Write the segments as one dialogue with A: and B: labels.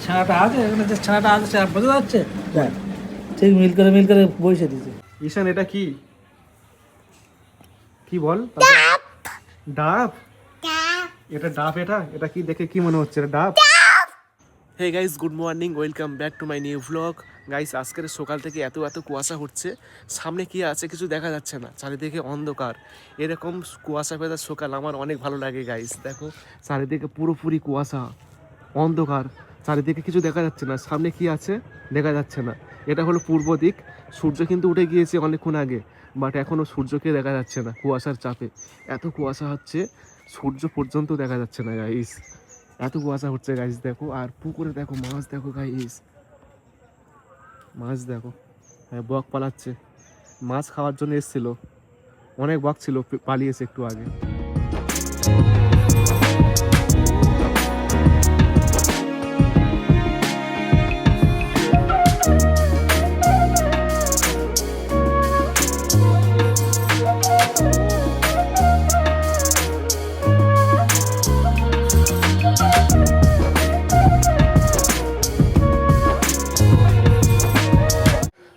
A: ছানাটা আছে এখানে, যে ছানাটা আছে সে বোঝা যাচ্ছে দেখ, ঠিক মিল করে বসে দিয়েছে।
B: ঈশান এটা কি কি বল? ডাব? এটা ডাব? এটা কি দেখে কি মনে হচ্ছে, এটা ডাব? Hey guys, good morning, welcome back to my new vlog. Guys, আজকের সকাল থেকে এত কুয়াশা হচ্ছে, সামনে কি আছে কিছু দেখা যাচ্ছে না, চারিদিকে অন্ধকার। এরকম কুয়াশা ভেজা সকাল আমার অনেক ভালো লাগে গাইস। দেখো চারিদিকে পুরোপুরি কুয়াশা, অন্ধকার, চারিদিকে কিছু দেখা যাচ্ছে না, সামনে কি আছে দেখা যাচ্ছে না। এটা হলো পূর্ব দিক, সূর্য কিন্তু উঠে গিয়েছে অনেকক্ষণ আগে, বাট এখনও সূর্যকে দেখা যাচ্ছে না কুয়াশার চাপে। এত কুয়াশা হচ্ছে, সূর্য পর্যন্ত দেখা যাচ্ছে না গাইস, এত কুয়াশা হচ্ছে গাইস। দেখো আর পুকুরে দেখো মাছ, দেখো গাইস মাছ দেখো। হ্যাঁ, বক পালাচ্ছে, মাছ খাওয়ার জন্য এসেছিল, অনেক বক ছিল, পালিয়েছে একটু আগে।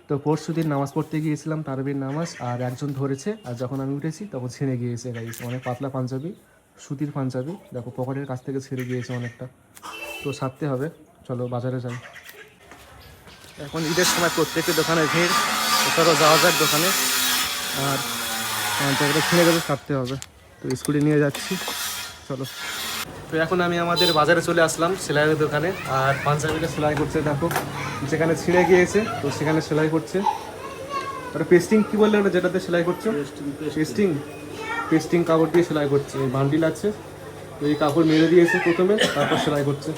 B: তো পরশু দিন নামাজ পড়তে গিয়েছিলাম, তারাবির নামাজ, আর একজন ধরেছে, আর যখন আমি উঠেছি তখন ছিঁড়ে গিয়েছে গাইস। অনেক পাতলা পাঞ্জাবি, সুতির পাঞ্জাবি, দেখো পকেটের কাছ থেকে ছিঁড়ে গিয়েছে অনেকটা। তো সারতে হবে, চলো বাজারে যাই। এখন ঈদের সময় প্রত্যেকটি দোকানে ভিড়, চলো যাওয়া যাক দোকানে। আর পাঞ্জাবিটা ছিঁড়ে গেলে সারতে হবে, তো স্কুটি নিয়ে যাচ্ছি, চলো। তো এখন আমি আমাদের বাজারে চলে আসলাম, সেলাইয়ের দোকানে। আর পাঞ্জাবিটা সেলাই করছে, দেখো যেখানে ছিঁড়ে গিয়েছে তো সেখানে সেলাই করছে। ওটা পেস্টিং কি বললে ওটা, যেটাতে সেলাই করছে? পেস্টিং কাপড় দিয়ে সেলাই করছে। এই বান্ডিল আছে, তো এই কাপড় মেরে দিয়েছে প্রথমে, তারপর সেলাই করছে।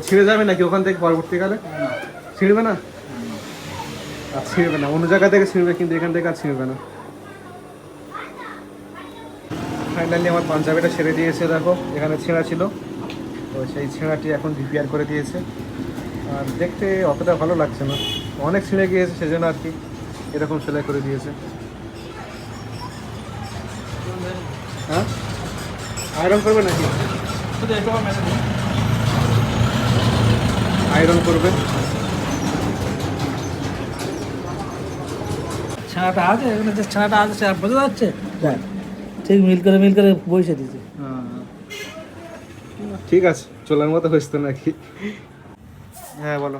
B: ছিঁড়ে যাবে নাকি ওখান থেকে পরবর্তীকালে? ছিঁড়বে না, আর ছিঁড়বে না, অন্য জায়গা থেকে ছিঁড়বে, কিন্তু এখান থেকে আর ছিঁড়বে না। ফাইনালি আমার পাঞ্জাবিটা ছেড়ে দিয়েছে, দেখো এখানে ছেঁড়া ছিল, তো সেই ছেঁড়াটি এখন রিপেয়ার করে দিয়েছে। আর দেখতে অতটা ভালো লাগছে না, অনেক ছিঁড়ে গিয়েছে, সেজন্য আর কি এরকম সেলাই করে দিয়েছে। হ্যাঁ, আয়রন করবে নাকি? আয়রন করবে।
A: ছানাটা আছে এখানে, যে ছানাটা আছে সে বোঝা যাচ্ছে দেখ, ঠিক মিল করে বসে দিয়েছে।
B: ঠিক আছে, চলার মতো হয়েছে তো নাকি? হ্যাঁ বলো।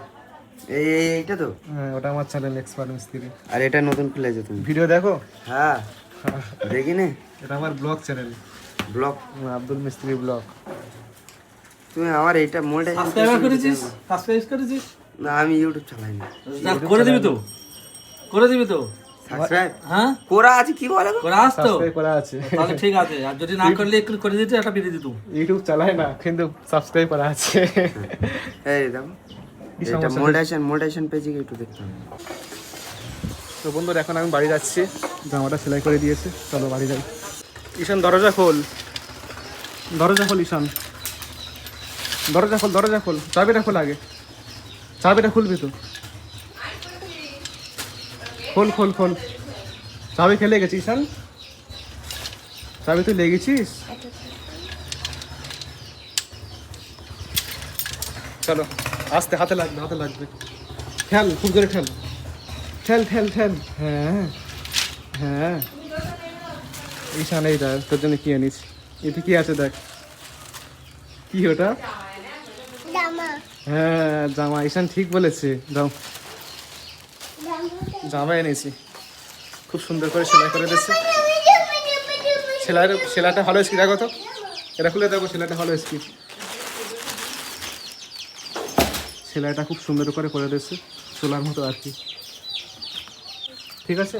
C: এইটা তো,
B: হ্যাঁ, ওটা আমার চ্যানেল এক্সপার্ট মিস্ত্রি।
C: আর এটা নতুন খুলেছো তুমি?
B: ভিডিও দেখো?
C: হ্যাঁ, দেখি নে।
B: এটা আমার ব্লগ চ্যানেল,
C: ব্লগ
B: আব্দুল মিস্ত্রি ব্লগ।
C: তুমি আমার এইটা মোলটা
A: সাবস্ক্রাইব করেছিস?
C: না, আমি ইউটিউব চালাই না।
A: করে দিবি তো
C: সাবস্ক্রাইব
A: হ্যাঁ
C: করা আছে, কি বলে গো?
A: করে আস তো,
B: সাবস্ক্রাইব করা আছে।
A: তাহলে ঠিক আছে। আর যদি না করলে একটু করে দিতে, একটা বিয়ে দিত।
B: ইউটিউব চালায় না, কিন্তু সাবস্ক্রাইব করা আছে।
C: এই দেখো, এটা মোল্ডেশন পেজে একটু দেখতে হবে।
B: তো বন্ধুরা, এখন আমি বাড়ি যাচ্ছি, জামাটা সেলাই করে দিয়েছে, চলো বাড়ি যাই। ঈশান দরজা খোল, ঈশান দরজা খোল, চাবিটা খোল আগে, চাবিটা খুলবি তো, খোল। চাবি খেলে গেছিস ঈশান, চাবি তুই লেগেছিস। চলো আস্তে, হাতে লাগবে। ঠেল, খুব জোরে ঠেল। হ্যাঁ ঈশান, এই দেখ তোর জন্য কি আনিস। এতে কি আছে দেখ, কি ওটা? হ্যাঁ, জামা। ঈশান ঠিক বলেছে, দাও, জামা এনেছি, খুব সুন্দর করে সেলাই করে দিচ্ছে। সেলাইটা ভালো স্কি, দেখো তো, এটা খুলে দেখো, সেলাইটা ভালো স্কি, সেলাইটা খুব সুন্দর করে দিচ্ছে, চোলার মতো আর কি। ঠিক আছে,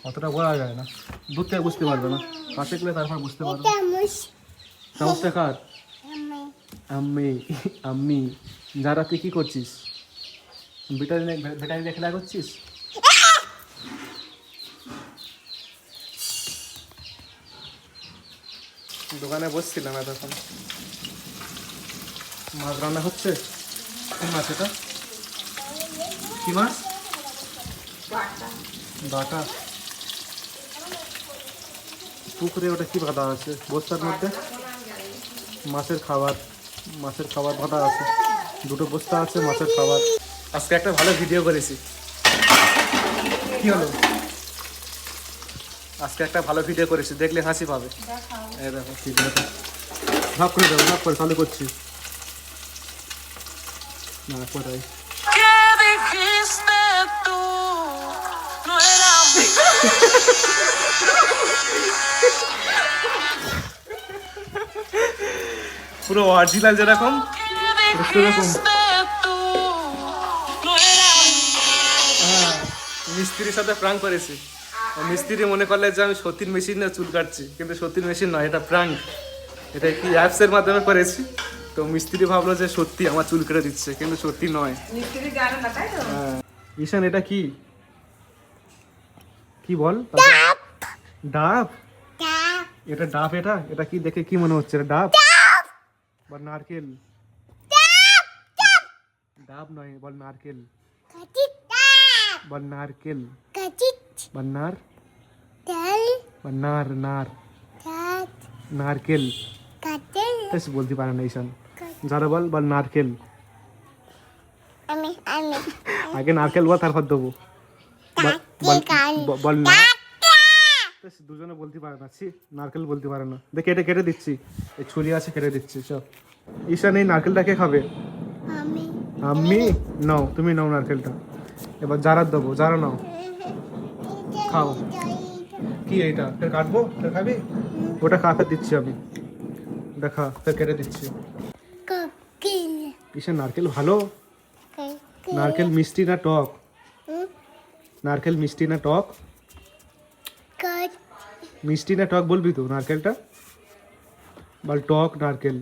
B: অতটা বলা যায় না, দূর থেকে বুঝতে পারবে না, কাছে গেলে তারপর বুঝতে পারবে। চামচটা কার? আম্মি। যারা তুই কি করছিস? ব্যাটারি খেলা করছিস? দোকানে বসছিলাম এতক্ষণ, মাছ রান্না হচ্ছে। কি মাছ এটা? কি মাছ? বাটা। পুকুরে ওটা কি বাঁধা আছে বস্তার মধ্যে? মাছের খাবার বাঁধা আছে, দুটো বস্তা আছে মাছের খাবার। আজকে একটা ভালো ভিডিও করেছি। কি হলো? আজকে একটা ভালো ভিডিও করেছি, দেখলে হাসি পাবে। এই দেখো ঠিক আছে, ভাব করে দেবো, ভাব করে চালু করছি না কোথায়। পুরো অরিজিনাল যেরকম সেরকম। হ্যাঁ, মিস্ত্রির সাথে প্রাঙ্ক করেছি। মিস্ত্রি মনে করলে যে আমি সত্যির মেশিনে চুল কাটছি, কিন্তু সত্যির মেশিন নয়, এটা প্রাঙ্ক। এটা কি অ্যাপসের মাধ্যমে করেছি। তো মিস্ত্রি ভাবলো যে সত্যি আমার চুল কেটে দিচ্ছে, কিন্তু সত্যি নয়। হ্যাঁ। ঈশান এটা কি কি বল? ডাব? এটা ডাব? এটা কি দেখে কি মনে হচ্ছে? এটা ডাব বা নারকেল? ডাব নয়, বল নারকেল। বল নারকেল। বন্নার বন্নার নার নারকেল। বেশ বলতে পারে না ঈশান। যারা বল বল নারকেল। আগে নারকেল বল, তারপর দেবো। বল না, দুজনে বলতে পারে না। নারকেল বলতে পারে না। দেখ এটা কেটে দিচ্ছি, এই ছুরি আছে, কেটে দিচ্ছি। চ ঈশান, এই নারকেলটা কে খাবে? আমি। নাও, তুমি নাও নারকেলটা। এবার যারা দেবো, যারা নাও, খাও। কি এইটা ফের কাটবো? ফের খাবি? ওটা কাটে দিচ্ছি আমি, দেখা ফের কেটে দিচ্ছি। ঈশান নারকেল ভালো? নারকেল মিষ্টি না টক? নারকেল মিষ্টি না টক? মিষ্টি না টক বলবি তো নারকেলটা? বল টক নারকেল,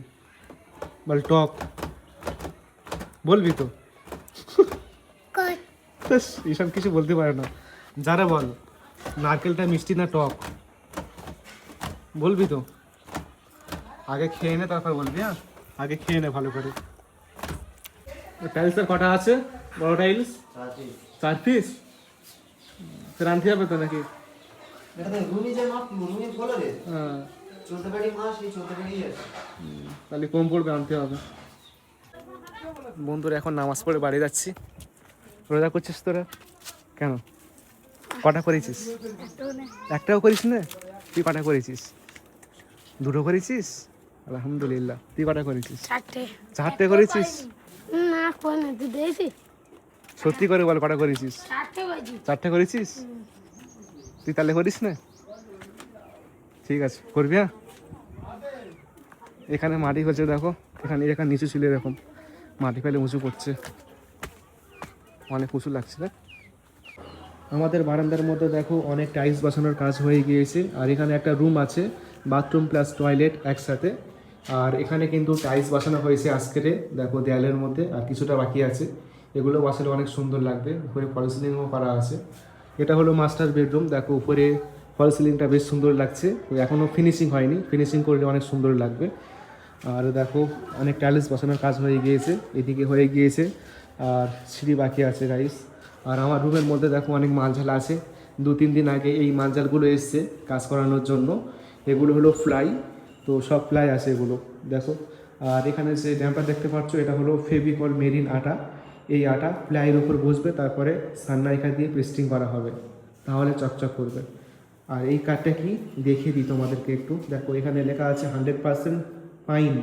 B: বল টক বলবি তো? ঈশান কিছু বলতে পারে না। যারা বল নারকেলটা মিষ্টি না টক, বলবি তো? আগে খেয়ে নে, তারপর বলবি। হ্যাঁ, আগে খেয়ে নে ভালো করে। টাইলসের কটা আছে? বড় টাইলস 4 পিস। ফের আনতে হবে তো নাকি? তাহলে কম পড়বে, আনতে হবে। বন্ধুরা এখন নামাজ পড়ে বাড়ি যাচ্ছি। রোজা করছিস তোরা কেন? কটা করেছিস? একটাও করিস না? তুই কটা করেছিস? দুটো করেছিস? আলহামদুলিল্লাহ। তুই কটা করেছিস? 4টে করেছিস? সত্যি করে বল, কটা করেছিস? 4টে করেছিস? তুই তাহলে করিস না? ঠিক আছে, করবি। হ্যাঁ, এখানে মাটি ফেলছে দেখো, এখানে নিচু ছিল এরকম, মাটি ফেলে উঁচু করছে, অনেক উঁচু লাগছে না? আমাদের বারান্দার মধ্যে দেখো অনেক টাইলস বসানোর কাজ হয়ে গিয়েছে। আর এখানে একটা রুম আছে, বাথরুম প্লাস টয়লেট একসাথে। আর এখানে কিন্তু টাইলস বসানো হয়েছে আজকের, দেখো দেয়ালের মধ্যে, আর কিছুটা বাকি আছে। এগুলো বসালে অনেক সুন্দর লাগবে। উপরে ফল সিলিংও করা আছে। এটা হলো মাস্টার বেডরুম। দেখো উপরে ফল সিলিংটা বেশ সুন্দর লাগছে, এখনও ফিনিশিং হয়নি, ফিনিশিং করলে অনেক সুন্দর লাগবে। আর দেখো অনেক টাইলস বসানোর কাজ হয়ে গিয়েছে, এদিকে হয়ে গিয়েছে, আর সিঁড়ি বাকি আছে গাইস। আর আমার রুমের মধ্যে দেখো অনেক মালঝাল আছে। 2-3 দিন আগে এই মালঝালগুলো এসছে কাজ করানোর জন্য। এগুলো হলো ফ্লাই, তো সব ফ্লাই আছে এগুলো দেখো। আর এখানে যে ড্যাম্পার দেখতে পাচ্ছ, এটা হলো ফেভিকল মেরিন আটা। এই আটা ফ্লাইয়ের উপর বসবে, তারপরে সানমাইকা দিয়ে পেস্টিং করা হবে, তাহলে চকচক করবে। আর এই কাঠটা কি দেখিয়ে দিই তোমাদেরকে একটু। দেখো এখানে লেখা আছে 100% পাইন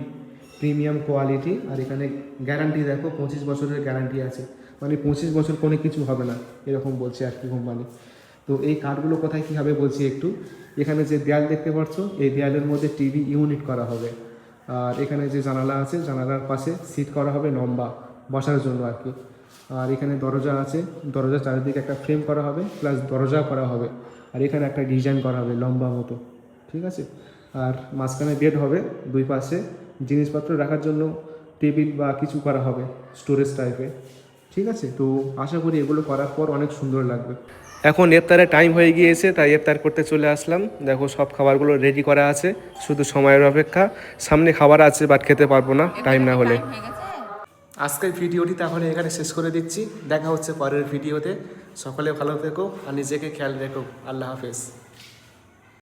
B: প্রিমিয়াম কোয়ালিটি। আর এখানে গ্যারান্টি দেখো 25 বছরের গ্যারান্টি আছে, মানে 25 বছর কোনো কিছু হবে না, এরকম বলছে আর কি কোম্পানি। তো এই কাঠগুলো কোথায় কী হবে বলছি একটু। এখানে যে দেয়াল দেখতে পাচ্ছ, এই দেয়ালের মধ্যে টিভি ইউনিট করা হবে। আর এখানে যে জানালা আছে, জানালার পাশে সিট করা হবে লম্বা বসার জন্য আর কি। আর এখানে দরজা আছে, দরজার চারিদিকে একটা ফ্রেম করা হবে, প্লাস দরজা করা হবে। আর এখানে একটা ডিজাইন করা হবে লম্বা মতো, ঠিক আছে। আর মাঝখানে বেড হবে, দুই পাশে জিনিসপত্র রাখার জন্য টেবিল বা কিছু করা হবে স্টোরেজ টাইপে, ঠিক আছে। তো আশা করি এগুলো করার পর অনেক সুন্দর লাগবে। এখন ইফতারের টাইম হয়ে গিয়েছে, তাই ইফতার করতে চলে আসলাম। দেখো সব খাবারগুলো রেডি করা আছে, শুধু সময়ের অপেক্ষা। সামনে খাবার আছে, বাট খেতে পারবো না টাইম না হলে। আজকের ভিডিওটি তাহলে এখানে শেষ করে দিচ্ছি। দেখা হচ্ছে পরের ভিডিওতে। সকলে ভালো থেকো আর নিজেকে খেয়াল রেখো। আল্লাহ হাফেজ।